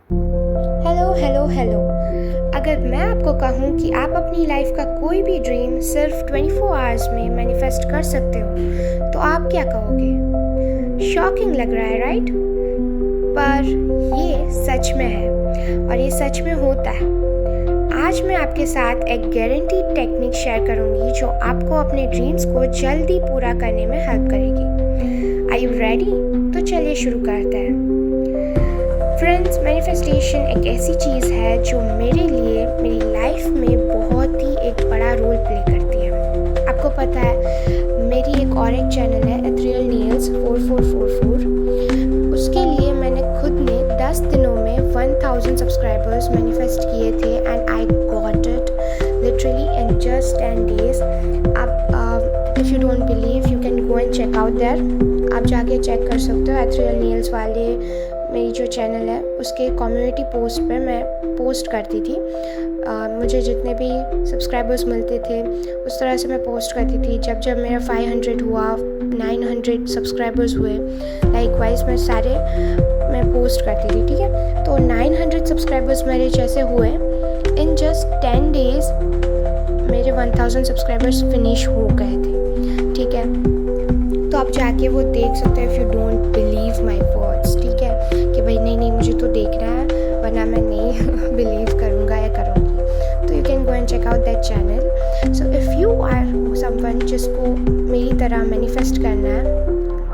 Hello hello hello. अगर मैं आपको कहूँ कि आप अपनी लाइफ का कोई भी ड्रीम सिर्फ 24 आवर्स में मैनिफेस्ट कर सकते हो तो आप क्या कहोगे? शॉकिंग लग रहा है, राइट? पर ये सच में है और ये सच में होता है। आज मैं आपके साथ एक गारंटीड टेक्निक शेयर करूँगी जो आपको अपने ड्रीम्स को जल्दी पूरा करने में हेल्प करेगी। Are you ready? तो चलिए शुरू करते हैं। फ्रेंड्स, मैनिफेस्टेशन एक ऐसी चीज़ है जो मेरे लिए मेरी लाइफ में बहुत ही एक बड़ा रोल प्ले करती है। आपको पता है मेरी एक और एक चैनल है एथरियल नील्स 4444। उसके लिए मैंने खुद ने 10 दिनों में 1000 सब्सक्राइबर्स मैनिफेस्ट किए थे and I got it literally in just 10 days. आप if you don't believe you can go and check out there. आप जाके चेक कर सकते हो। एथरियल नील्स वाले मेरी जो चैनल है उसके कम्युनिटी पोस्ट पे मैं पोस्ट करती थी। मुझे जितने भी सब्सक्राइबर्स मिलते थे उस तरह से मैं पोस्ट करती थी। जब जब मेरा 500 हुआ, 900 सब्सक्राइबर्स हुए, लाइकवाइज मैं पोस्ट करती थी, ठीक है। तो 900 सब्सक्राइबर्स मेरे जैसे हुए इन जस्ट 10 डेज़ मेरे 1000 सब्सक्राइबर्स फिनिश हो गए थे, ठीक है। तो आप जाके वो देख सकते हो if you don't believe my words, ठीक है, कि भाई नहीं मुझे तो देखना है वरना मैं नहीं बिलीव करूँगा या करूँगी। तो you can go and check out that channel. So if you are someone जिसको मेरी तरह मैनिफेस्ट करना है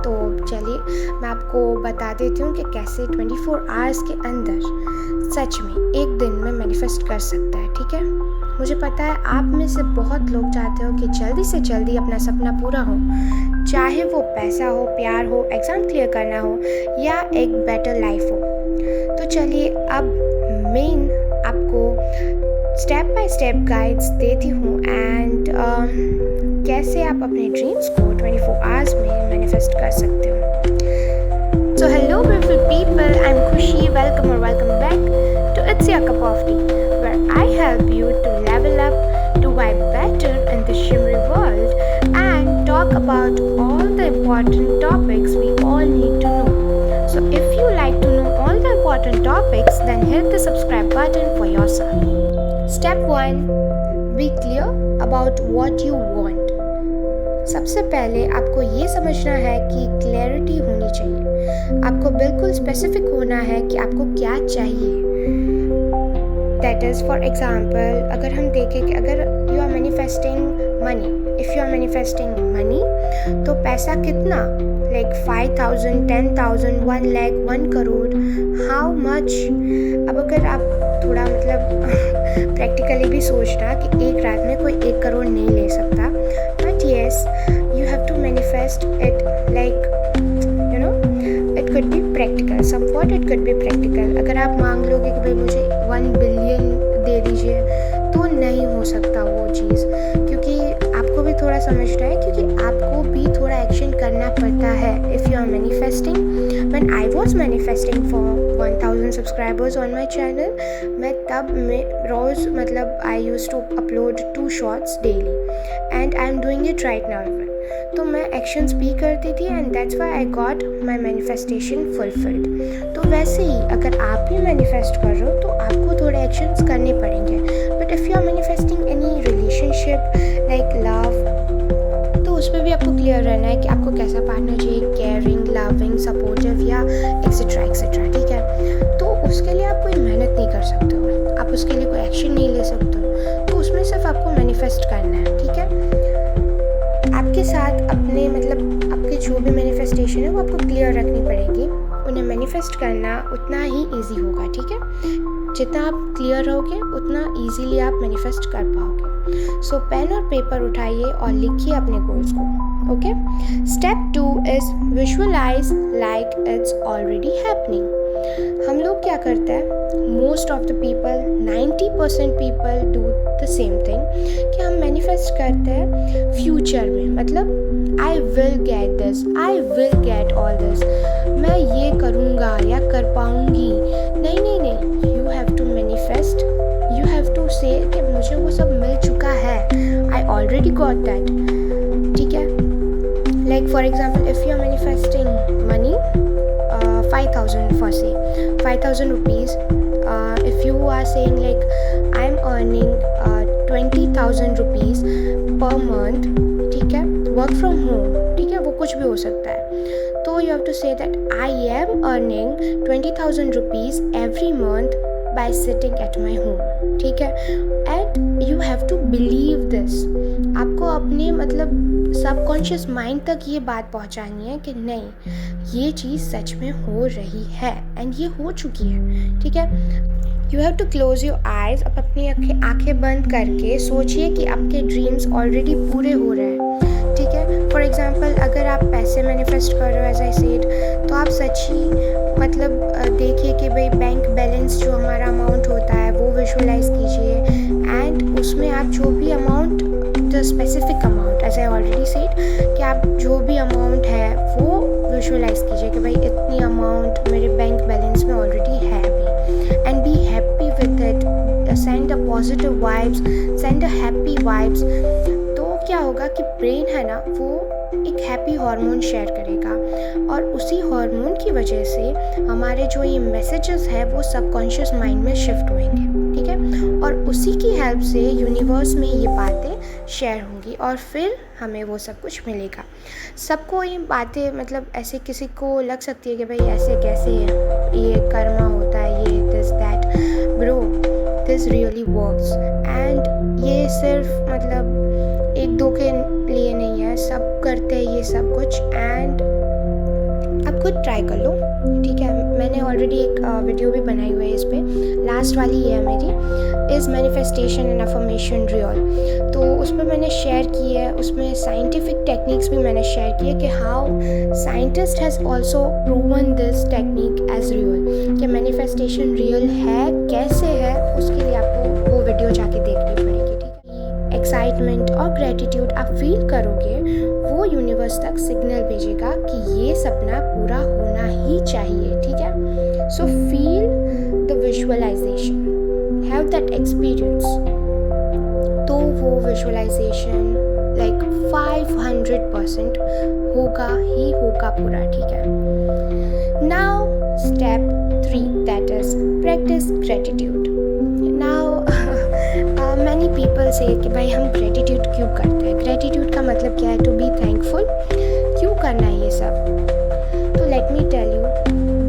तो चलिए मैं आपको बता देती हूँ कि कैसे 24 आवर्स के अंदर सच में एक दिन में मैनिफेस्ट कर सकता है, ठीक है। मुझे पता है आप में से बहुत लोग चाहते हो कि जल्दी से जल्दी अपना सपना पूरा हो, चाहे वो पैसा हो, प्यार हो, एग्ज़ाम क्लियर करना हो या एक बेटर लाइफ हो। तो चलिए अब मेन आपको स्टेप बाय स्टेप गाइड्स देती हूँ एंड कैसे आप अपने ड्रीम्स को 24 आवर्स में मैनिफेस्ट कर सकते हो। So hello beautiful people, I'm Khushi, welcome or welcome back to It's Your Cup of Tea, where I help you to level up, to vibe better in the shimmery world and talk about all the important topics we all need to know. So if you like to know all the important topics, then hit the subscribe button for yourself. Step 1. Be clear about what you want. सबसे पहले आपको ये समझना है कि clarity होनी चाहिए। आपको बिल्कुल स्पेसिफिक होना है कि आपको क्या चाहिए। दैट इज़ फॉर एग्ज़ाम्पल अगर हम देखें कि अगर you are manifesting money, if you are manifesting money तो पैसा कितना, like 5000, 10,000, 1 lakh, 1 crore, how much. अब अगर आप थोड़ा प्रैक्टिकली भी सोचना कि एक रात में कोई 1 करोड़ नहीं ले सकता, but yes you have to manifest it like it could be practical, somewhat it could be practical. अगर आप मांग लोगे कि भाई मुझे 1 बिलियन दे दीजिए तो नहीं हो सकता वो चीज़, क्योंकि आपको भी थोड़ा समझना है, क्योंकि आपको भी थोड़ा एक्शन करना पड़ता है। If you are manifesting, when I was manifesting for 1000 subscribers on my channel, मैं तब रोज़ I used to upload 2 shorts daily and I am doing it right now. तो मैं एक्शंस भी करती थी and that's why I got my manifestation fulfilled. तो वैसे ही अगर आप भी मैनिफेस्ट कर रहे हो तो आपको थोड़े एक्शंस करने पड़ेंगे। But if you are manifesting any relationship like love, तो उस पर भी आपको क्लियर रहना है कि आपको कैसा पार्टनर चाहिए, केयरिंग, लविंग, सपोर्टिव या एक्सेट्रा एक्सेट्रा, ठीक है। तो उसके लिए आप कोई मेहनत नहीं कर सकते हो, आप उसके लिए कोई एक्शन नहीं ले सकते हो। तो उसमें सिर्फ आपको मैनिफेस्ट करना है, ठीक है। आपके साथ अपने आपके जो भी मैनिफेस्टेशन है वो आपको क्लियर रखनी पड़ेगी। उन्हें मैनिफेस्ट करना उतना ही इजी होगा, ठीक है। जितना आप क्लियर रहोगे उतना इजीली आप मैनिफेस्ट कर पाओगे। सो पेन और पेपर उठाइए और लिखिए अपने गोल्स को, okay. Step 2 is visualise like it's already happening. हम लोग क्या करते हैं, most of the people, 90% people do the same thing, कि हम मैनिफेस्ट करते हैं फ्यूचर में, I will get this, I will get all this, मैं ये करूँगा या कर पाऊँगी। नहीं, you have to manifest, you have to say कि मुझे वो सब मिल चुका है, आई ऑलरेडी गॉट दैट, ठीक है। Like for example if you are manifesting money 5,000 for say 5,000 rupees are saying like I am earning 20,000 rupees per month, ठीक है, वर्क फ्रॉम होम, ठीक है, वो कुछ भी हो सकता है। तो you have to say that I am earning 20,000 rupees every month by sitting at my home, ठीक है। And you have to believe this, आपको अपने मतलब सबकॉन्शियस माइंड तक ये बात पहुंचानी है कि नहीं, ये चीज़ सच में हो रही है एंड ये हो चुकी है, ठीक है। You have to close your eyes, अब अपनी आँखें बंद करके सोचिए कि आपके ड्रीम्स ऑलरेडी पूरे हो रहे हैं, ठीक है। फॉर एग्जांपल अगर आप पैसे मैनिफेस्ट कर रहे हो एज आई सेड, तो आप सच्ची मतलब देखिए कि भाई बैंक बैलेंस जो हमारा अमाउंट होता है वो विजुअलाइज कीजिए एंड उसमें आप जो भी amount, the specific amount as I already said, कि आप जो भी अमाउंट है वो विजुअलाइज कीजिए कि भाई इतनी अमाउंट मेरे बैंक बैलेंस में ऑलरेडी है अभी, and be happy with it, send a positive vibes, send a happy vibes. तो क्या होगा कि ब्रेन है ना, वो एक हैप्पी हार्मोन शेयर करेगा और उसी हार्मोन की वजह से हमारे जो ये मैसेजेस है वो सबकॉन्शियस माइंड में शिफ्ट होंगे, ठीक है, और उसी की हेल्प से यूनिवर्स में ये बातें शेयर होंगी और फिर हमें वो सब कुछ मिलेगा। सबको ये बातें मतलब ऐसे किसी को लग सकती है कि भाई ऐसे कैसे ये कर्मा होता है, ये this that, bro this really works and ये सिर्फ मतलब एक दो के लिए नहीं है, सब करते हैं ये सब कुछ एंड आप खुद ट्राई कर लो, ठीक है। मैंने ऑलरेडी एक वीडियो भी बनाई हुई है इस पर, लास्ट वाली ये है मेरी, is manifestation and affirmation real. तो उस पर मैंने शेयर की है, उसमें साइंटिफिक टेक्निक्स भी मैंने शेयर की है कि how scientist has also proven this technique as real, कि मैनिफेस्टेशन रियल है कैसे है, उसके लिए आपको वो वीडियो जाके देखनी पड़ेगी, ठीक है। एक्साइटमेंट और ग्रेटिट्यूड आप फील करोगे, वो यूनिवर्स तक सिग्नल भेजेगा कि ये सपना पूरा होना ही चाहिए, ठीक है। So feel the visualisation, have that experience. तो वो विजुअलाइजेशन लाइक 500% होगा ही होगा पूरा, ठीक है। Now step 3 that is practice gratitude. Now many people से कि भाई हम ग्रेटिट्यूड क्यों करते हैं, ग्रेटिट्यूड का मतलब क्या है, टू बी थैंकफुल, क्यों करना है ये सब। तो let me tell you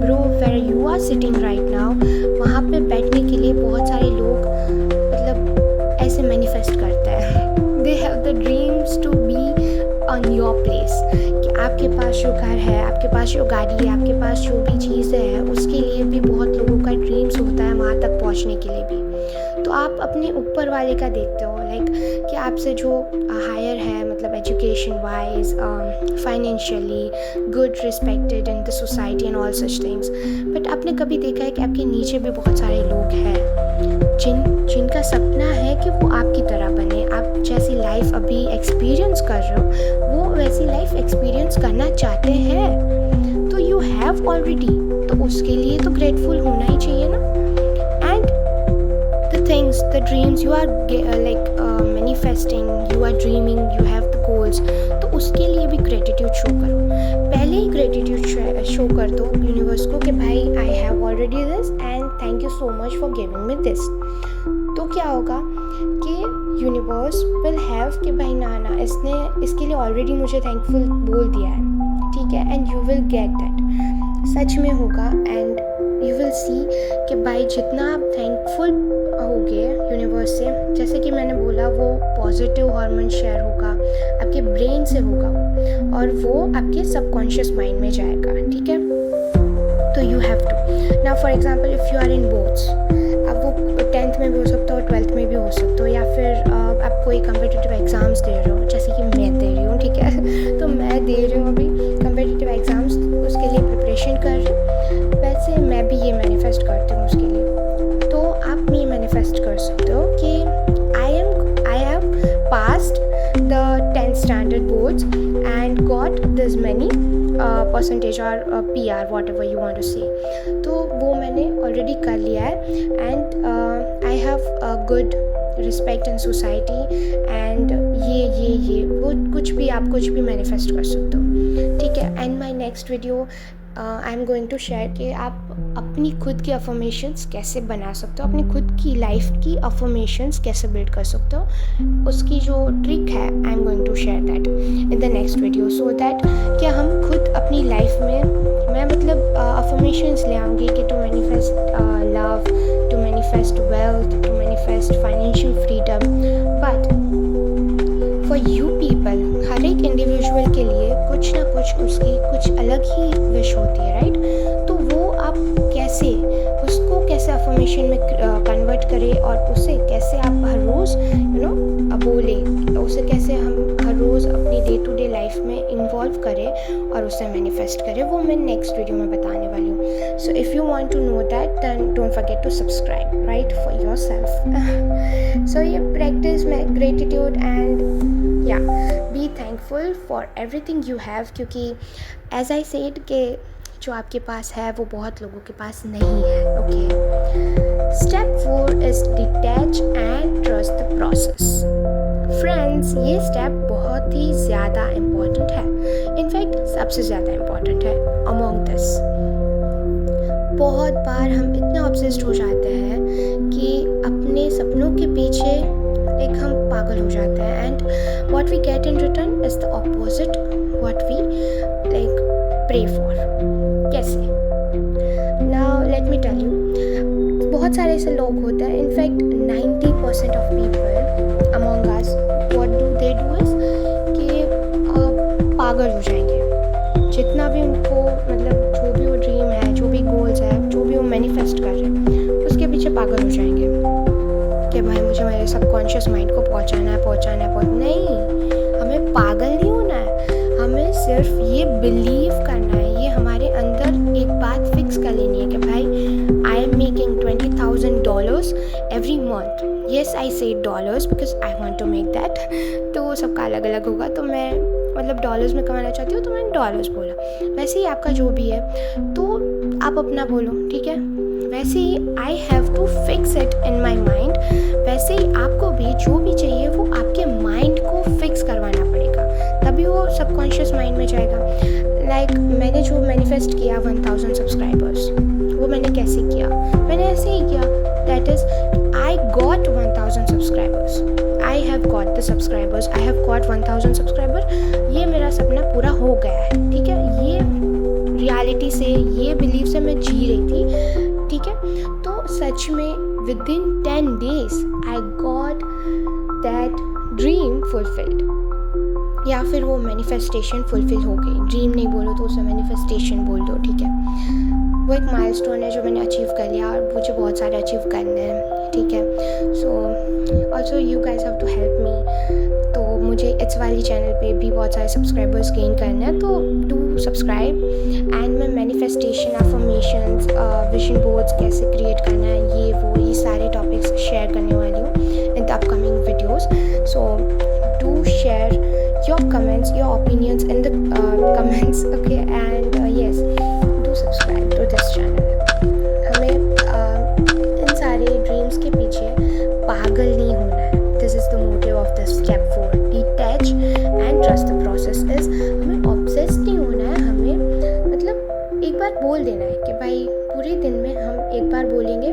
bro, where you are sitting right now, वहाँ पे बैठने के लिए बहुत सारे लोग मतलब ऐसे मैनिफेस्ट करते हैं, they have the dreams to be on your place, कि आपके पास जो घर है, आपके पास जो गाड़ी है, आपके पास जो भी चीज़ें हैं, उसके लिए भी बहुत लोगों का ड्रीम्स होता है वहाँ तक पहुँचने के लिए भी। तो आप अपने ऊपर वाले का देखते हो लाइक कि आपसे जो हायर है, मतलब education wise, financially good, respected in the society and all such things, but आपने कभी देखा है कि आपके नीचे भी बहुत सारे लोग हैं जिनका सपना है कि वो आपकी तरह बने, आप जैसी लाइफ अभी एक्सपीरियंस कर रहे हो वो वैसी लाइफ एक्सपीरियंस करना चाहते हैं। तो यू हैव ऑलरेडी, तो उसके लिए तो ग्रेटफुल होना ही चाहिए ना। And things, the dreams you are manifesting, you are dreaming, you have the goals, तो उसके लिए भी ग्रेटिट्यूड शो करो। पहले ही ग्रेटिट्यूड शो कर दो यूनिवर्स को कि भाई I have already this and thank you so much for giving me this. तो क्या होगा कि यूनिवर्स विल हैव कि भाई ना इसने इसके लिए ऑलरेडी मुझे थैंकफुल बोल दिया है, ठीक है, and you will get that, सच में होगा। एंड यू विल सी कि भाई जितना आप थैंकफुल होगे यूनिवर्स से, जैसे कि मैंने बोला, वो पॉजिटिव हार्मोन शेयर होगा, आपके ब्रेन से होगा वो, और वो आपके सबकॉन्शियस माइंड में जाएगा, ठीक है। तो you have to now for example if you are in boards, अब वो 10th में भी हो सकता हो, 12th में भी हो सकता हो, या फिर आप कोई कम्पिटिटिव एग्ज़ाम्स दे रहे हो, जैसे कि मैं दे रही हूँ, ठीक है। तो मैं दे रही हूँ अभी कम्पिटिटिव एग्ज़ाम्स, उसके लिए प्रिपरेशन कर रही हूँ, वैसे मैं भी ये मैनिफेस्ट करती हूँ उसके लिए। तो आप ये मैनिफेस्ट कर सकते हो कि I have passed the 10th standard boards and got this many percentage और PR whatever you want to say। तो वो मैंने ऑलरेडी कर लिया है and I have good respect in society and ये वो कुछ भी आप कुछ भी मैनिफेस्ट कर सकते हो, ठीक है। And my next video I am going to share कि आप अपनी खुद की अफर्मेशंस कैसे बना सकते हो, अपनी खुद की लाइफ की अफर्मेशंस कैसे बिल्ड कर सकते हो, उसकी जो ट्रिक है I am going to share that in the next video, so that क्या हम खुद अपनी लाइफ में, मैं मतलब अफर्मेशंस ले आऊँगी कि to manifest love, to manifest wealth, to manifest financial freedom, but for you people, हर एक इंडिविजुअल के लिए कुछ ना कुछ उसकी कुछ अलग ही विश होती है, राइट? तो वो आप कैसे अफर्मेशन में कन्वर्ट करें और उसे कैसे आप हर रोज़ बोले, उसे कैसे हम हर रोज़ अपनी डे टू डे लाइफ में इन्वॉल्व करें और उसे मैनिफेस्ट करें, वो मैं नेक्स्ट वीडियो में बताने वाली हूँ. So if you want to know that then don't forget to subscribe, right, for yourself. So ये प्रैक्टिस में gratitude and be thankful for everything you have, क्योंकि एज आई सेड कि जो आपके पास है वो बहुत लोगों के पास नहीं है. Okay, step 4 is detach and trust the process. Friends, ये स्टेप बहुत ही ज़्यादा इम्पॉर्टेंट है, इनफैक्ट सबसे ज़्यादा इम्पॉर्टेंट है अमॉन्ग दिस. बहुत बार हम इतने ऑब्सेस्ड हो जाते हैं कि अपने सपनों के पीछे एक हम पागल हो जाते हैं, and what we get in return is the opposite what we like pray for. कैसे? Now let me tell you, बहुत सारे ऐसे लोग होते हैं, in fact 90% of people among us, what do they do is कि पागल हो जाएंगे. जितना भी उनको मतलब जो भी वो ड्रीम है, जो भी गोल्स है, जो भी वो मैनिफेस्ट कर रहे हैं, उसके पीछे पागल हो जाएंगे कि भाई मुझे मेरे सबकॉन्शियस माइंड को पहुंचाना है. नहीं, हमें पागल नहीं होना है, हमें सिर्फ ये बिलीव करना है, ये हमारे अंदर एक बात फिक्स कर लेनी है कि भाई I am making $20,000 every month. Yes, I say dollars because I want to make that. तो सबका अलग अलग होगा, तो मैं मतलब डॉलर्स में कमाना चाहती हूँ तो मैंने डॉलर्स बोला. वैसे ही आपका जो भी है तो आप अपना बोलो, ठीक है? वैसे ही I have to fix it in my mind, वैसे ही आपको भी जो भी चाहिए वो आपके माइंड को फिक्स करवाना पड़ेगा, तभी वो सबकॉन्शियस माइंड में जाएगा. लाइक मैंने जो मैनिफेस्ट किया 1000 सब्सक्राइबर्स, वो मैंने कैसे किया? मैंने ऐसे ही किया, that is I got 1000 subscribers, I have got the subscribers, I have got 1000 subscriber. ये मेरा सपना पूरा हो गया है, ठीक है? ये रियलिटी से, ये बिलीव से मैं जी रही थी, ठीक है? तो सच में with in 10 days I got that dream fulfilled, या फिर वो मैनिफेस्टेशन फुलफिल हो गई. ड्रीम नहीं बोलो तो उसे मैनिफेस्टेशन बोल दो, ठीक है? वो एक माइलस्टोन है जो मैंने अचीव कर लिया और मुझे बहुत सारे अचीव करने हैं, ठीक है? So also you guys have to help me. तो मुझे इट्स वाली चैनल पे भी बहुत सारे सब्सक्राइबर्स गेन करने हैं, तो डू सब्सक्राइब. एंड मैं मैनिफेस्टेशन, अफर्मेशंस, विजन बोर्ड्स कैसे क्रिएट करना है, ये सारे टॉपिक्स शेयर करने वाली हूँ in the upcoming videos. So do share your comments, your opinions in the comments, okay? And yes, do subscribe to this channel. हमें इन सारे ड्रीम्स के पीछे पागल नहीं होना है. This is the motive of this step 4, detach and trust the process. is हमें obsessed नहीं होना है, हमें मतलब एक बार बोल देना है कि भाई पूरे दिन में हम एक बार बोलेंगे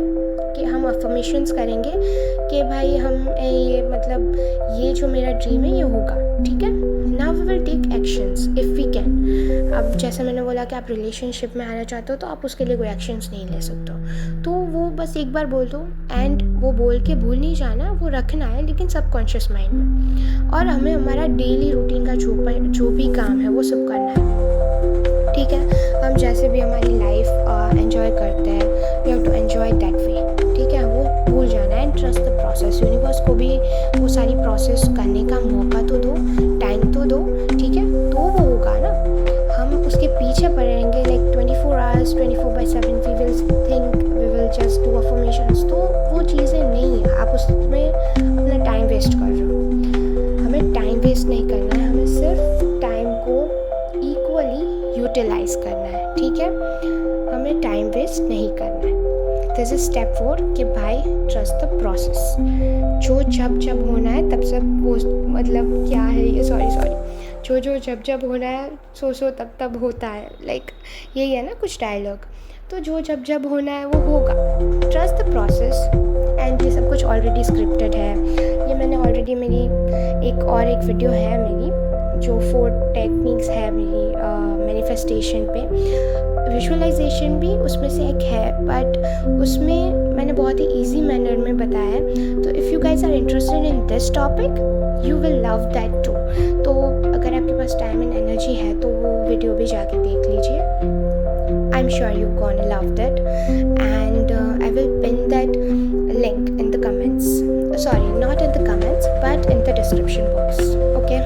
कि हम अफर्मेशंस करेंगे कि भाई हम ये मतलब ये जो मेरा ड्रीम है ये होगा, ठीक है? Now we will take actions if we can. अब जैसे मैंने बोला कि आप रिलेशनशिप में आना चाहते हो तो आप उसके लिए कोई एक्शंस नहीं ले सकते हो, तो वो बस एक बार बोल दो एंड वो बोल के भूल नहीं जाना, वो रखना है लेकिन सबकॉन्शियस माइंड में. और हमें हमारा डेली रूटीन का जो भी काम है वो सब करना है, ठीक है? हम जैसे भी हमारी लाइफ एंजॉय करते हैं, we have to enjoy that way, ठीक है? वो भूल जाना है and trust the process. Universe को भी वो सारी प्रोसेस करने का मौका तो दो, टाइम तो दो, ठीक है? तो वो होगा ना. हम उसके पीछे पड़ेंगे like 24 hours 24/7 we will think, we will just do affirmations, तो वो चीज़ें नहीं है. आप उसमें अपना टाइम वेस्ट कर रहे हो. हमें टाइम वेस्ट नहीं करना है, हमें सिर्फ टाइम को इक्वली यूटिलाइज करना है, ठीक है? हमें टाइम वेस्ट नहीं करना है. दिस इज स्टेप 4 कि भाई ट्रस्ट द प्रोसेस. जो जब होना है तब सब वो मतलब क्या है ये, सॉरी जो जो जब जब होना है सो तब तब होता है, लाइक यही है ना कुछ डायलॉग। तो जो जब जब होना है वो होगा, ट्रस्ट द प्रोसेस। एंड ये सब कुछ ऑलरेडी स्क्रिप्टेड है, ये मैंने ऑलरेडी मेरी एक वीडियो है मेरी जो 4 टेक्निक्स है मेरी मैनिफेस्टेशन पे, विजुअलाइजेशन भी उसमें से एक है, बट उसमें मैंने बहुत ही इजी मैनर में बताया है। तो if you guys are interested in this topic you will love that too. तो अगर आपके पास टाइम एंड एनर्जी है तो वो वीडियो भी जाके देख लीजिए। I am sure you gonna love that and I will pin that link in the comments, sorry not in the comments but in the description box, okay?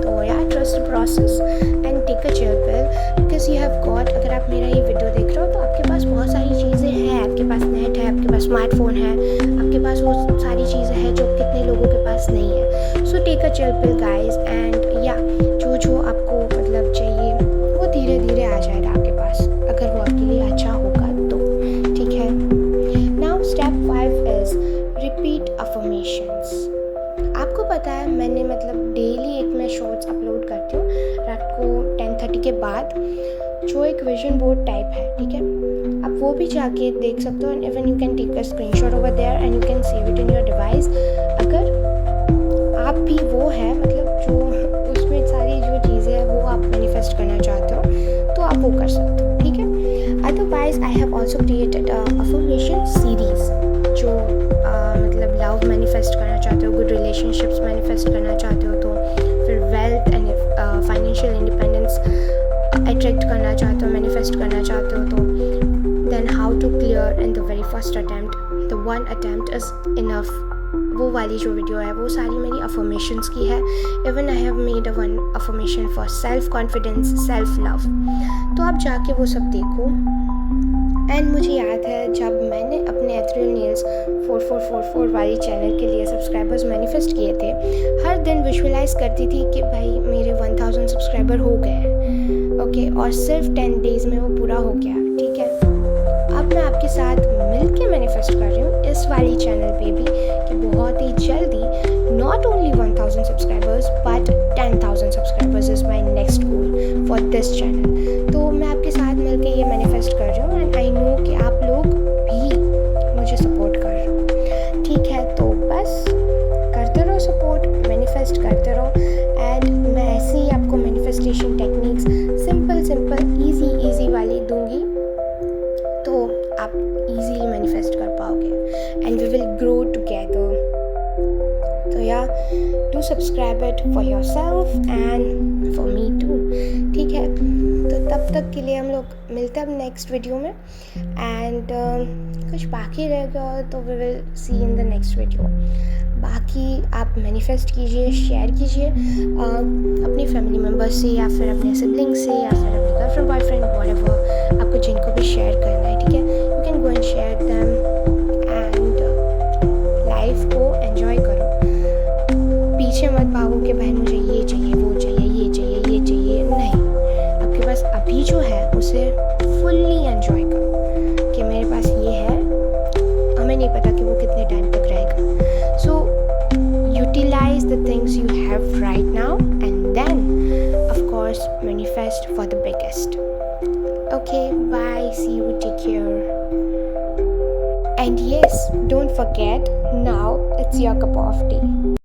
तो yeah, trust the process and take a chill pill because you have got, अगर आप मेरा ये video देख रहे हो तो आपके पास बहुत सारी चीज़ें हैं, आपके पास नेट है, आपके पास स्मार्टफोन है, आपके पास वो सारी चीज़ें हैं जो कितने लोगों के पास नहीं है। So take a chill pill guys and या जो आपको मतलब चाहिए वो धीरे धीरे आ जाएगा आपके पास, अगर वो आपके लिए अच्छा होगा तो, ठीक है। Step 5 is repeat affirmations. आपको पता है मैंने मतलब डेली एक मैं शॉर्ट्स अपलोड करती हूँ रात को 10:30 के बाद, जो एक विजन बोर्ड टाइप है, ठीक है। आप वो भी जाके देख सकते हो and even you can take a screenshot over there and you can save it in your device. अगर आप भी वो है मतलब जो उसमें सारी जो चीज़ें हैं वो आप मैनिफेस्ट करना चाहते हो तो आप वो कर सकते हो, ठीक है। Otherwise I have also created affirmation series जो मतलब लव मैनिफेस्ट करना चाहते हो, गुड रिलेशनशिप्स मैनिफेस्ट करना चाहते हो तो, फिर wealth and financial independence attract करना चाहते हो, मैनिफेस्ट करना चाहते हो तो, then how to clear in the very first attempt, the 1 attempt is enough. वो वाली जो वीडियो है वो सारी मेरी अफर्मेशंस की है। Even I have made a 1 affirmation for self confidence, self love, तो आप जाके वो सब देखो। एंड मुझे याद है जब मैंने अपने एथरियल नेल्स 4444 वाली चैनल के लिए सब्सक्राइबर्स मैनिफेस्ट किए थे, हर दिन विजुअलाइज करती थी कि भाई मेरे 1000 सब्सक्राइबर हो गए हैं, ओके, और सिर्फ 10 डेज़ में वो पूरा हो गया, ठीक है। अब मैं आपके साथ मिलके मैनिफेस्ट कर रही हूँ इस वाली चैनल पे भी कि बहुत ही जल्दी not only 1000 subscribers but 10,000 subscribers is my next goal for this channel. तो मैं आपके साथ मिलके ये मैनिफेस्ट कर रही हूँ एंड आई नो कि आप लोग भी मुझे सपोर्ट कर रहे हो, ठीक है। तो बस करते रहो सपोर्ट, मैनिफेस्ट करते रहो एंड मैं ऐसे ही आपको मैनिफेस्टेशन टेक्निक्स सिंपल ईजी वाली दूँगी तो आप इजीली मैनिफेस्ट कर पाओगे and we will grow together. तो या do subscribe it for yourself and for me too, ठीक है। तो तब तक के लिए हम लोग मिलते हैं अब नेक्स्ट वीडियो में एंड कुछ बाकी रहेगा तो we will see in the next video. बाकी आप मैनिफेस्ट कीजिए, शेयर कीजिए अपनी फैमिली मेम्बर्स से या फिर अपने सिबलिंग से या फिर अपने गर्लफ्रेंड बॉयफ्रेंड व्हाटएवर आपको जिनको भी शेयर करना है, ठीक है। You can go and share them and life को एंजॉय करो। पीछे मत भागो कि भाई मुझे ये चाहिए, वो चाहिए, ये चाहिए, ये चाहिए, नहीं। आपके पास अभी जो है उसे फुल्ली एंजॉय करो कि मेरे पास ये है, हमें नहीं पता कि वो कितने टाइम तक रहेगा। So utilize the things you have right now and then of course manifest for the biggest. Okay, bye, see you, take care. And yes, don't forget, now it's your cup of tea.